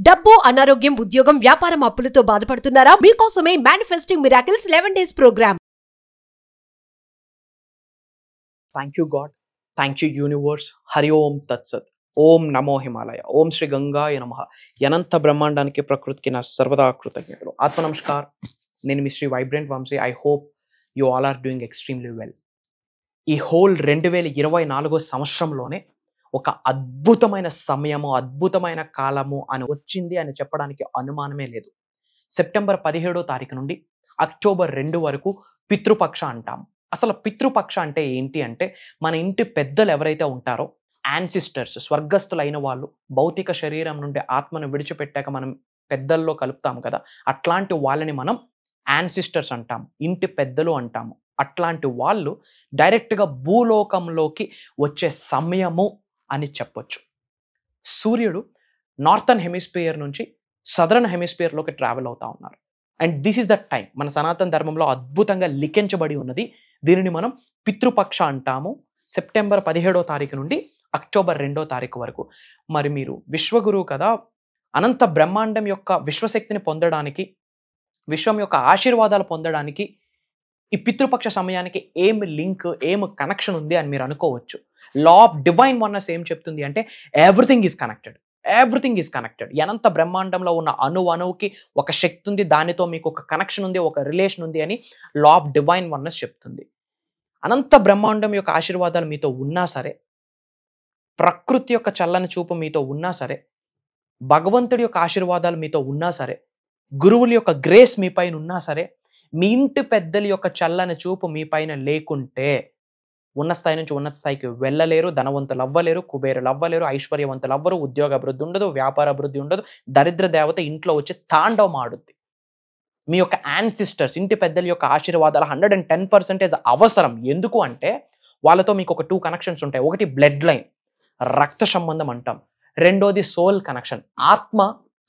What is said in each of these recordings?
డబ్బు, అనారోగ్యం, ఉద్యోగం, వ్యాపారం, అప్పులతో బాధపడుతున్నారా? మీకోసమే manifesting miracles 11 days program. Thank you God, thank you universe. Hari ఓం తత్సత్. ఓం నమో హిమాలయ. ఓం శ్రీ గంగాయ నమః. అనంత బ్రహ్మాండానికి ప్రకృతికి నా సర్వదా కృతజ్ఞతలు. ఆత్మ నమస్కార్. నేను మీ Shri vibrant Vamshi. I hope you all are doing extremely well. ఈ హోల్ 2024 సంవత్సరంలోనే ఒక అద్భుతమైన సమయము, అద్భుతమైన కాలము అని వచ్చింది అని చెప్పడానికి అనుమానమే లేదు. సెప్టెంబర్ 17వ తారీఖు నుండి అక్టోబర్ 2 వరకు పితృపక్ష అంటాము. అసలు పితృపక్ష అంటే ఏంటి అంటే, మన ఇంటి పెద్దలు ఎవరైతే ఉంటారో, యాన్సిస్టర్స్, స్వర్గస్థులైన వాళ్ళు, భౌతిక శరీరం నుండి ఆత్మను విడిచిపెట్టాక మనం పెద్దల్లో కలుపుతాము కదా, అట్లాంటి వాళ్ళని మనం యాన్సిస్టర్స్ అంటాము, ఇంటి పెద్దలు అంటాము. అట్లాంటి వాళ్ళు డైరెక్ట్గా భూలోకంలోకి వచ్చే సమయము అని చెప్పొచ్చు. సూర్యుడు నార్థన్ హెమిస్ఫియర్ నుంచి సదరన్ హెమిస్ఫియర్లోకి ట్రావెల్ అవుతా ఉన్నారు. And this is the time. మన సనాతన ధర్మంలో అద్భుతంగా లిఖించబడి ఉన్నది. దీనిని మనం పితృపక్ష అంటాము. సెప్టెంబర్ 17వ తారీఖు నుండి అక్టోబర్ 2వ తారీఖు వరకు. మరి మీరు విశ్వగురువు కదా, అనంత బ్రహ్మాండం యొక్క విశ్వశక్తిని పొందడానికి, విశ్వం యొక్క ఆశీర్వాదాలు పొందడానికి ఈ పితృపక్ష సమయానికి ఏం లింక్, ఏం కనెక్షన్ ఉంది అని మీరు అనుకోవచ్చు. లా ఆఫ్ డివైన్ వన్నెస్ ఏం చెప్తుంది అంటే, everything is connected, everything is connected. అనంత బ్రహ్మాండంలో ఉన్న అణువుకి ఒక శక్తి ఉంది, దానితో మీకు ఒక కనెక్షన్ ఉంది, ఒక రిలేషన్ ఉంది అని లా ఆఫ్ డివైన్ వన్నెస్ చెప్తుంది. అనంత బ్రహ్మాండం యొక్క ఆశీర్వాదాలు మీతో ఉన్నా సరే, ప్రకృతి యొక్క చల్లని చూపు మీతో ఉన్నా సరే, భగవంతుడి యొక్క ఆశీర్వాదాలు మీతో ఉన్నా సరే, గురువుల యొక్క గ్రేస్ మీ పైన ఉన్నా సరే, మీ ఇంటి పెద్దల యొక్క చల్లని చూపు మీ పైన లేకుంటే ఉన్న స్థాయి నుంచి ఉన్నత స్థాయికి వెళ్ళలేరు, ధనవంతులు అవ్వలేరు, కుబేరులు అవ్వలేరు, ఐశ్వర్యవంతులు అవ్వరు, ఉద్యోగ అభివృద్ధి ఉండదు, వ్యాపార అభివృద్ధి ఉండదు, దరిద్ర దేవత ఇంట్లో వచ్చి తాండవం ఆడుద్ది. మీ యొక్క యాన్సిస్టర్స్, ఇంటి పెద్దల యొక్క ఆశీర్వాదాలు 110% అవసరం. ఎందుకు అంటే వాళ్ళతో మీకు ఒక 2 కనెక్షన్స్ ఉంటాయి. ఒకటి బ్లడ్ లైన్, రక్త సంబంధం అంటాం. రెండోది సోల్ కనెక్షన్, ఆత్మ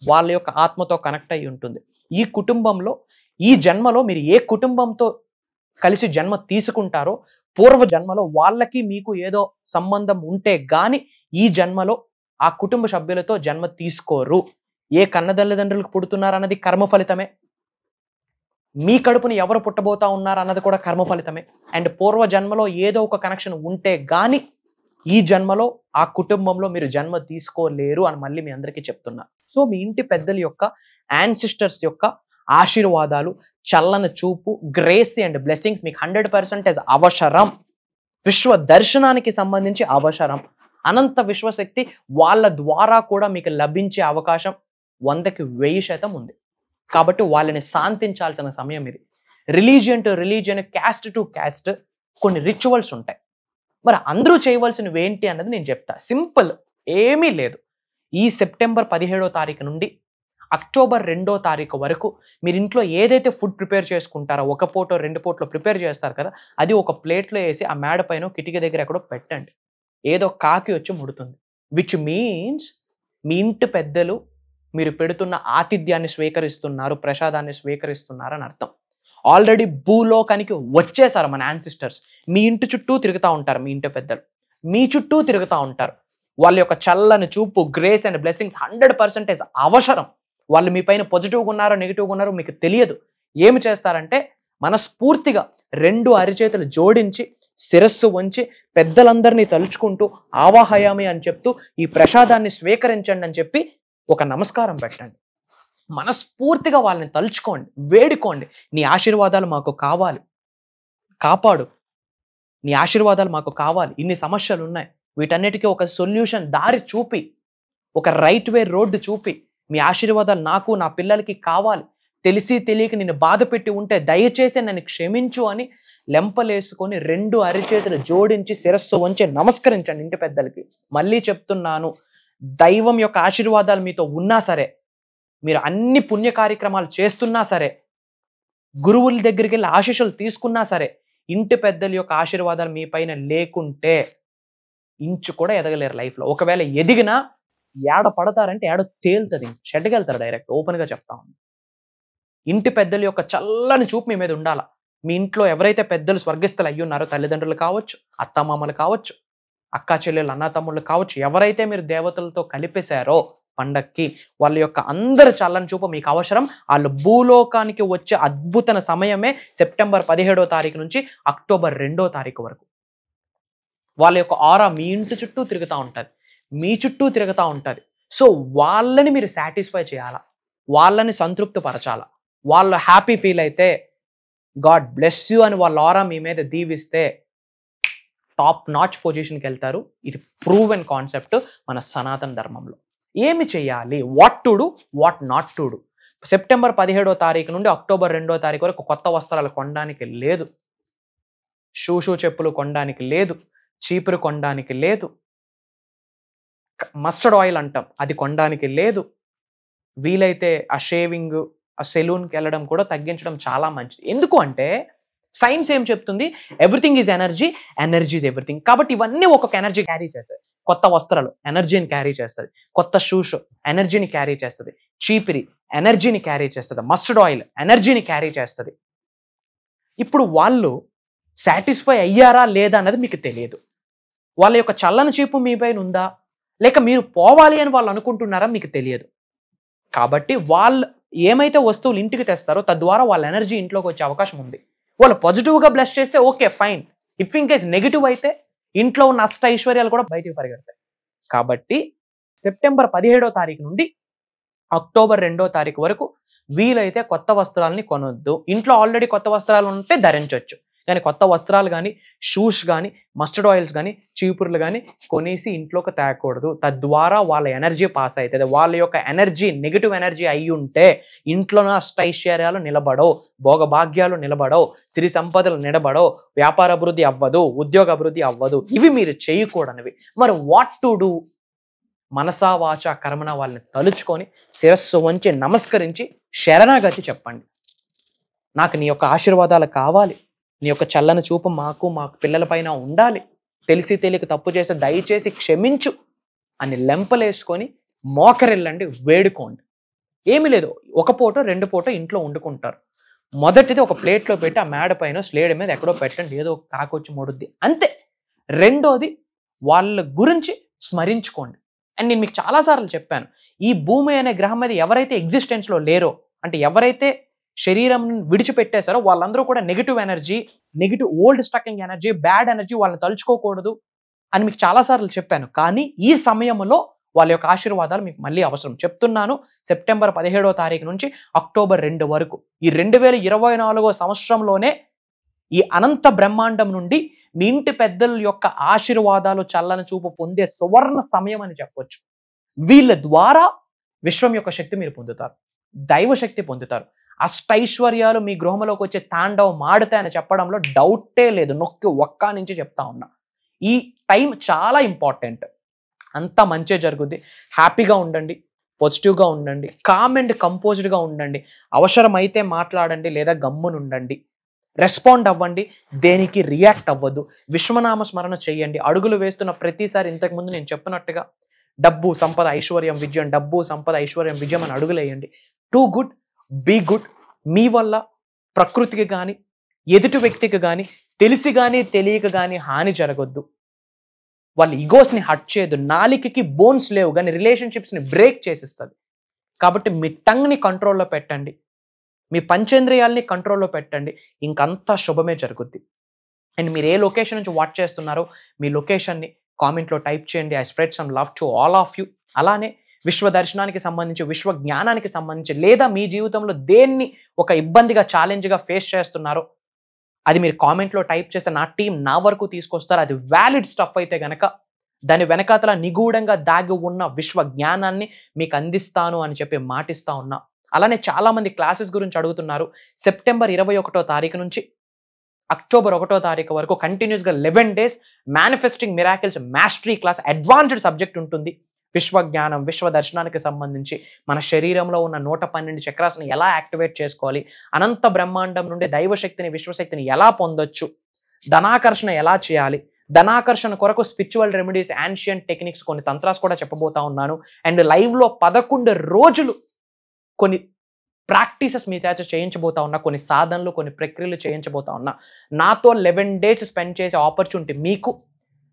వాళ్ళ యొక్క ఆత్మతో కనెక్ట్ అయి ఉంటుంది. ఈ కుటుంబంలో, ఈ జన్మలో మీరు ఏ కుటుంబంతో కలిసి జన్మ తీసుకుంటారో, పూర్వ జన్మలో వాళ్ళకి మీకు ఏదో సంబంధం ఉంటే గాని ఈ జన్మలో ఆ కుటుంబ సభ్యులతో జన్మ తీసుకోరు. ఏ కన్నతల్లిదండ్రులకు పుడుతున్నారన్నది కర్మ ఫలితమే, మీ కడుపుని ఎవరు పుట్టబోతా ఉన్నారు అన్నది కూడా కర్మ ఫలితమే. అండ్ పూర్వ జన్మలో ఏదో ఒక కనెక్షన్ ఉంటే గాని ఈ జన్మలో ఆ కుటుంబంలో మీరు జన్మ తీసుకోలేరు అని మళ్ళీ మీ అందరికీ చెప్తున్నా. సో మీ ఇంటి పెద్దల యొక్క, యాన్సిస్టర్స్ యొక్క ఆశీర్వాదాలు, చల్లని చూపు, గ్రేస్ అండ్ బ్లెస్సింగ్స్ మీకు 100% అవసరం. విశ్వ దర్శనానికి సంబంధించి అవసరం. అనంత విశ్వశక్తి వాళ్ళ ద్వారా కూడా మీకు లభించే అవకాశం 100కి 1000% ఉంది. కాబట్టి వాళ్ళని శాంతించాల్సిన సమయం ఇది. Religion to religion, caste to caste కొన్ని రిచువల్స్ ఉంటాయి. మరి అందరూ చేయవలసినవి ఏంటి అన్నది నేను చెప్తా. సింపుల్, ఏమీ లేదు. ఈ సెప్టెంబర్ 17వ తారీఖు నుండి అక్టోబర్ 2వ తారీఖు వరకు మీరు ఇంట్లో ఏదైతే ఫుడ్ ప్రిపేర్ చేసుకుంటారో, 1 పూటో 2 పూటలో ప్రిపేర్ చేస్తారు కదా, అది ఒక ప్లేట్లో వేసి ఆ మేడ పైన కిటికీ దగ్గర ఎక్కడో పెట్టండి. ఏదో కాకి వచ్చి ముడుతుంది. విచ్ మీన్స్ మీ ఇంటి పెద్దలు మీరు పెడుతున్న ఆతిథ్యాన్ని స్వీకరిస్తున్నారు, ప్రసాదాన్ని స్వీకరిస్తున్నారు అని అర్థం. ఆల్రెడీ భూలోకానికి వచ్చేసారు మన యాన్సిస్టర్స్. మీ ఇంటి చుట్టూ తిరుగుతూ ఉంటారు. మీ ఇంటి పెద్దలు మీ చుట్టూ తిరుగుతూ ఉంటారు. వాళ్ళ యొక్క చల్లని చూపు, గ్రేస్ అండ్ బ్లెస్సింగ్స్ 100% అవసరం. వాళ్ళు మీ పైన పాజిటివ్గా ఉన్నారో నెగిటివ్గా ఉన్నారో మీకు తెలియదు. ఏమి చేస్తారంటే, మనస్ఫూర్తిగా 2 అరిచేతులు జోడించి, శిరస్సు వంచి, పెద్దలందరినీ తలుచుకుంటూ ఆవాహయామి అని చెప్తూ ఈ ప్రసాదాన్ని స్వీకరించండి అని చెప్పి ఒక నమస్కారం పెట్టండి. మనస్ఫూర్తిగా వాళ్ళని తలుచుకోండి, వేడుకోండి. నీ ఆశీర్వాదాలు మాకు కావాలి, కాపాడు, నీ ఆశీర్వాదాలు మాకు కావాలి. ఇన్ని సమస్యలు ఉన్నాయి, వీటన్నిటికీ ఒక సొల్యూషన్ దారి చూపి, ఒక రైట్ వే రోడ్డు చూపి, మీ ఆశీర్వాదాలు నాకు, నా పిల్లలకి కావాలి. తెలిసి తెలియక నిన్ను బాధ పెట్టి ఉంటే దయచేసి నన్ను క్షమించు అని లెంపలేసుకొని 2 అరిచేతులు జోడించి శిరస్సు వంచి నమస్కరించండి ఇంటి పెద్దలకి. మళ్ళీ చెప్తున్నాను, దైవం యొక్క ఆశీర్వాదాలు మీతో ఉన్నా సరే, మీరు అన్ని పుణ్య కార్యక్రమాలు చేస్తున్నా సరే, గురువుల దగ్గరికి వెళ్ళి ఆశీస్సులు తీసుకున్నా సరే, ఇంటి పెద్దల యొక్క ఆశీర్వాదాలు మీ పైన లేకుంటే ఇంచు కూడా ఎదగలేరు లైఫ్లో. ఒకవేళ ఎదిగినా ఏడ పడతారంటే ఏడ తేలుతుంది, షెడ్కి వెళ్తారు డైరెక్ట్. ఓపెన్గా చెప్తా ఉంది. ఇంటి పెద్దల యొక్క చల్లని చూపు మీ మీద ఉండాల. మీ ఇంట్లో ఎవరైతే పెద్దలు స్వర్గస్థులు అయ్యి ఉన్నారో, తల్లిదండ్రులు కావచ్చు, అత్తమామలు కావచ్చు, అక్కా చెల్లెలు, అన్నా తమ్ముళ్ళు కావచ్చు, ఎవరైతే మీరు దేవతలతో కలిపేశారో పండక్కి. వాళ్ళ యొక్క అందరి చల్లని చూపు మీకు అవసరం. వాళ్ళు భూలోకానికి వచ్చే అద్భుత సమయమే సెప్టెంబర్ 17వ తారీఖు నుంచి అక్టోబర్ 2వ తారీఖు వరకు. వాళ్ళ యొక్క ఆరా మీ ఇంటి చుట్టూ తిరుగుతూ ఉంటుంది, మీ చుట్టూ తిరుగుతూ ఉంటుంది. సో వాళ్ళని మీరు సాటిస్ఫై చేయాలా, వాళ్ళని సంతృప్తి పరచాలా. వాళ్ళు హ్యాపీ ఫీల్ అయితే గాడ్ బ్లెస్ యూ అని వాళ్ళ ఆరా మీ మీద దీవిస్తే టాప్ నాచ్ పొజిషన్కి వెళ్తారు. ఇది ప్రూవెన్ కాన్సెప్ట్ మన సనాతన ధర్మంలో. ఏమి చేయాలి, what to do, what not to do. September 17వ తారీఖు నుండి అక్టోబర్ 2వ తారీఖు వరకు కొత్త వస్త్రాలు కొనడానికి లేదు, షూ చెప్పులు కొనడానికి లేదు, చీపురు కొనడానికి లేదు, మస్టర్డ్ ఆయిల్ అంటాం అది కొనడానికి లేదు. వీలైతే ఆ షేవింగ్, ఆ సెలూన్కి వెళ్ళడం కూడా తగ్గించడం చాలా మంచిది. ఎందుకు అంటే సైన్స్ ఏం చెప్తుంది, everything is energy, energy is everything. కాబట్టి ఇవన్నీ ఒక్కొక్క ఎనర్జీ క్యారీ చేస్తాయి. కొత్త వస్త్రాలు ఎనర్జీని క్యారీ చేస్తుంది, కొత్త షూస్ ఎనర్జీని క్యారీ చేస్తుంది, చీపిరి ఎనర్జీని క్యారీ చేస్తుంది, మస్టర్డ్ ఆయిల్ ఎనర్జీని క్యారీ చేస్తుంది. ఇప్పుడు వాళ్ళు సాటిస్ఫై అయ్యారా లేదా అన్నది మీకు తెలియదు. వాళ్ళ యొక్క చల్లని చూపు మీ పైన ఉందా, లేక మీరు పోవాలి అని వాళ్ళు అనుకుంటున్నారా మీకు తెలియదు. కాబట్టి వాళ్ళు ఏమైతే వస్తువులు ఇంటికి తెస్తారో తద్వారా వాళ్ళ ఎనర్జీ ఇంట్లోకి వచ్చే అవకాశం ఉంది. వాళ్ళు పాజిటివ్గా బ్లెస్ చేస్తే okay fine. If in case negative అయితే ఇంట్లో ఉన్న అష్ట ఐశ్వర్యాలు కూడా బయటికి పరిగెడతాయి. కాబట్టి సెప్టెంబర్ 17వ తారీఖు నుండి అక్టోబర్ 2వ తారీఖు వరకు వీలైతే కొత్త వస్త్రాలని కొనొద్దు. ఇంట్లో ఆల్రెడీ కొత్త వస్త్రాలు ఉంటే ధరించవచ్చు, కానీ కొత్త వస్త్రాలు కానీ, షూస్ కానీ, మస్టర్డ్ ఆయిల్స్ కానీ, చీపుర్లు కానీ కొనేసి ఇంట్లోకి తేకూడదు. తద్వారా వాళ్ళ ఎనర్జీ పాస్ అవుతుంది. వాళ్ళ యొక్క ఎనర్జీ నెగిటివ్ ఎనర్జీ అయి ఉంటే ఇంట్లో అష్టైశ్వర్యాలు నిలబడవు, భోగభాగ్యాలు నిలబడవు, సిరి సంపదలు నిలబడవు, వ్యాపార అభివృద్ధి అవ్వదు, ఉద్యోగ అభివృద్ధి అవ్వదు. ఇవి మీరు చేయకూడనివి. మరి వాట్ టు డూ? మనసా వాచ కర్మణ వాళ్ళని తలుచుకొని శిరస్సు వంచి నమస్కరించి శరణాగతి చెప్పండి. నాకు నీ యొక్క ఆశీర్వాదాలు కావాలి, నీ యొక్క చల్లని చూపు మాకు మా పిల్లల పైన ఉండాలి, తెలిసి తెలియక తప్పు చేస్తే దయచేసి క్షమించు అని లెంపలేసుకొని మోకరిల్లండి, వేడుకోండి. ఏమీ లేదు, ఒక పూట 2 పూట ఇంట్లో వండుకుంటారు. మొదటిది ఒక ప్లేట్లో పెట్టి ఆ మేడ పైన స్లేడ్ మీద ఎక్కడో పెట్టండి, ఏదో కాకొచ్చి మొడుద్ది అంతే. రెండోది వాళ్ళ గురించి స్మరించుకోండి. అండ్ నేను మీకు చాలాసార్లు చెప్పాను, ఈ భూమి అనే గ్రహం మీద ఎవరైతే ఎగ్జిస్టెన్స్లో లేరో, అంటే ఎవరైతే శరీరం విడిచిపెట్టేశారో వాళ్ళందరూ కూడా negative energy, negative old stucking energy, bad energy వాళ్ళని తలుచుకోకూడదు అని మీకు చాలాసార్లు చెప్పాను. కానీ ఈ సమయంలో వాళ్ళ యొక్క ఆశీర్వాదాలు మీకు మళ్ళీ అవసరం. చెప్తున్నాను, సెప్టెంబర్ 17వ తారీఖు నుంచి అక్టోబర్ 2 వరకు ఈ 2024వ సంవత్సరంలోనే ఈ అనంత బ్రహ్మాండం నుండి మీ ఇంటి పెద్దల యొక్క ఆశీర్వాదాలు, చల్లని చూపు పొందే సువర్ణ సమయం అని చెప్పొచ్చు. వీళ్ళ ద్వారా విశ్వం యొక్క శక్తి మీరు పొందుతారు, దైవ శక్తి పొందుతారు. అష్టైశ్వర్యాలు మీ గృహంలోకి వచ్చే తాండవం ఆడుతాయని చెప్పడంలో డౌటే లేదు. నొక్కి ఒక్క నుంచి చెప్తా ఉన్నా. ఈ టైం చాలా ఇంపార్టెంట్. అంతా మంచి జరుగుద్ది. హ్యాపీగా ఉండండి, పాజిటివ్గా ఉండండి, కామ్ అండ్ కంపోజ్డ్గా ఉండండి. అవసరమైతే మాట్లాడండి లేదా గమ్మునుండండి. రెస్పాండ్ అవ్వండి, దేనికి రియాక్ట్ అవ్వద్దు. విశ్వనామ స్మరణ చేయండి. అడుగులు వేస్తున్న ప్రతిసారి ఇంతకుముందు నేను చెప్పినట్టుగా డబ్బు సంపద ఐశ్వర్యం విజయం, డబ్బు సంపద ఐశ్వర్యం విజయం అని అడుగులేయండి. Too good, be good. మీ వల్ల ప్రకృతికి కానీ, ఎదుటి వ్యక్తికి కానీ, తెలిసి కానీ తెలియక కానీ హాని జరగొద్దు. వాళ్ళ ఈగోస్ని హట్ చేయొద్దు. నాలికకి బోన్స్ లేవు కానీ రిలేషన్షిప్స్ని బ్రేక్ చేసిస్తుంది. కాబట్టి మీ టంగ్ని కంట్రోల్లో పెట్టండి, మీ పంచేంద్రియాల్ని కంట్రోల్లో పెట్టండి, ఇంకంతా శుభమే జరుగుద్ది. అండ్ మీరు ఏ లొకేషన్ నుంచి వాచ్ చేస్తున్నారో మీ లొకేషన్ని కామెంట్లో టైప్ చేయండి. I spread some love to all of you. అలానే విశ్వ దర్శనానికి సంబంధించి, విశ్వ జ్ఞానానికి సంబంధించి, లేదా మీ జీవితంలో దేన్ని ఒక ఇబ్బందిగా, ఛాలెంజ్గా ఫేస్ చేస్తున్నారో అది మీరు కామెంట్లో టైప్ చేస్తే నా టీం నా వరకు తీసుకొస్తారు. అది వ్యాలిడ్ స్టఫ్ అయితే గనక దాని వెనకాతల నిగూఢంగా దాగి ఉన్న విశ్వ జ్ఞానాన్ని మీకు అందిస్తాను అని చెప్పి మాటిస్తా ఉన్నా. అలానే చాలామంది క్లాసెస్ గురించి అడుగుతున్నారు. సెప్టెంబర్ 21వ తారీఖు నుంచి అక్టోబర్ 1వ తారీఖు వరకు కంటిన్యూస్గా 11 days manifesting miracles mastery class, advanced subject ఉంటుంది. విశ్వ జ్ఞానం, విశ్వ దర్శనానికి సంబంధించి మన శరీరంలో ఉన్న 112 చక్రాస్ని ఎలా యాక్టివేట్ చేసుకోవాలి, అనంత బ్రహ్మాండం నుండి దైవశక్తిని, విశ్వశక్తిని ఎలా పొందొచ్చు, ధనాకర్షణ ఎలా చేయాలి, ధనాకర్షణ కొరకు స్పిరిచువల్ రెమెడీస్, యాన్షియంట్ టెక్నిక్స్, కొన్ని తంత్రాస్ కూడా చెప్పబోతా ఉన్నాను. అండ్ లైవ్లో 11 రోజులు కొన్ని ప్రాక్టీసెస్ మీ చేత చేయించబోతా ఉన్నా, కొన్ని సాధనలు, కొన్ని ప్రక్రియలు చేయించబోతా ఉన్నా. నాతో 11 days స్పెండ్ చేసే ఆపర్చునిటీ మీకు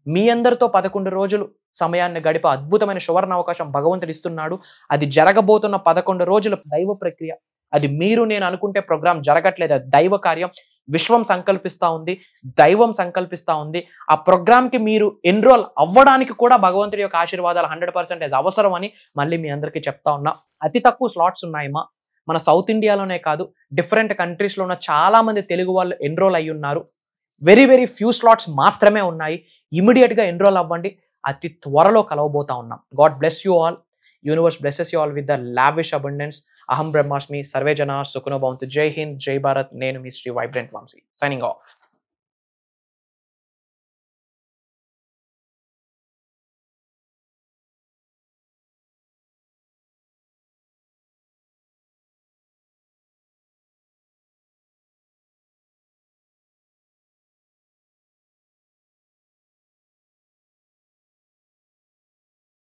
మీ అందరితో 11 రోజులు సమయాన్ని గడిపే అద్భుతమైన సువర్ణ అవకాశం భగవంతుడు ఇస్తున్నాడు. అది జరగబోతున్న 11 రోజుల దైవ ప్రక్రియ. అది మీరు నేను అనుకుంటే ప్రోగ్రామ్ జరగట్లేదు, అది దైవ కార్యం. విశ్వం సంకల్పిస్తా ఉంది, దైవం సంకల్పిస్తా ఉంది. ఆ ప్రోగ్రామ్ కి మీరు ఎన్రోల్ అవ్వడానికి కూడా భగవంతుడి యొక్క ఆశీర్వాదాలు 100% అవసరం అని మళ్ళీ మీ అందరికీ చెప్తా ఉన్నా. అతి తక్కువ స్లాట్స్ ఉన్నాయమ్మా. మన సౌత్ ఇండియాలోనే కాదు, డిఫరెంట్ కంట్రీస్ లో ఉన్న చాలా మంది తెలుగు వాళ్ళు ఎన్రోల్ అయ్యి ఉన్నారు. వెరీ వెరీ ఫ్యూ స్లాట్స్ మాత్రమే ఉన్నాయి. ఇమీడియట్ గా ఎన్రోల్ అవ్వండి. అతి త్వరలో కలవబోతా ఉన్నాం. God bless you all. Universe blesses you all with the lavish abundance. అహం బ్రహ్మాస్మి. సర్వే జనా సుఖనో భవంతు. జై హింద్, జై భారత్. నేను మీ Shri vibrant Vamshi, signing of.